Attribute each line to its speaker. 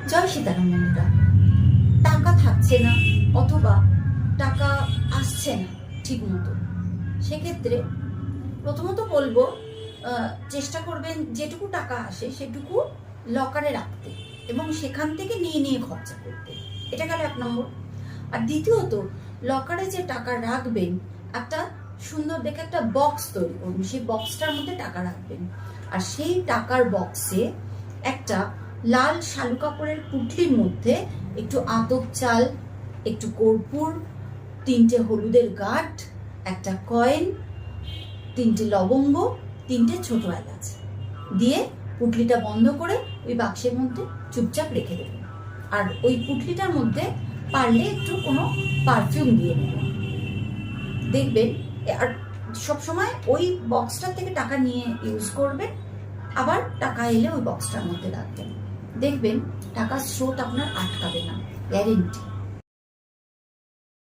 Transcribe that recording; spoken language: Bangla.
Speaker 1: জয় সীতারাম বন্ধুরা, টাকা থাকছে না অথবা টাকা আসছে না ঠিক মতো, সেক্ষেত্রে প্রথমত বলবো চেষ্টা করবেন যেটুকু টাকা আসে সেটুকু লকারে রাখতে এবং সেখান থেকে নিয়ে নিয়ে খরচা করতে। এটা গেল 1 নম্বর। আর দ্বিতীয়ত, লকারে যে টাকা রাখবেন একটা সুন্দর দেখে একটা বক্স তৈরি করবেন, সেই বক্সটার মধ্যে টাকা রাখবেন। আর সেই টাকার বক্সে একটা লাল শালু কাপড়ের পুঁটলির মধ্যে একটু আতপ চাল, একটু কর্পূর, 3টে হলুদের গাঁট, একটা কয়েন, 3টে লবঙ্গ, 3টে ছোট এলাচ দিয়ে পুঁটলিটা বন্ধ করে ওই বাক্সের মধ্যে চুপচাপ রেখে দেবেন। আর ওই পুঁটলিটার মধ্যে পারলে একটু কোনো পারফিউম দিয়ে নেবেন। দেখবেন আর সবসময় ওই বক্সটার থেকে টাকা নিয়ে ইউজ করবেন, আবার টাকা এলে ওই বক্সটার মধ্যে রাখবেন। দেখবেন টাকার স্রোত আপনার আটকাবে না, গ্যারেন্টি।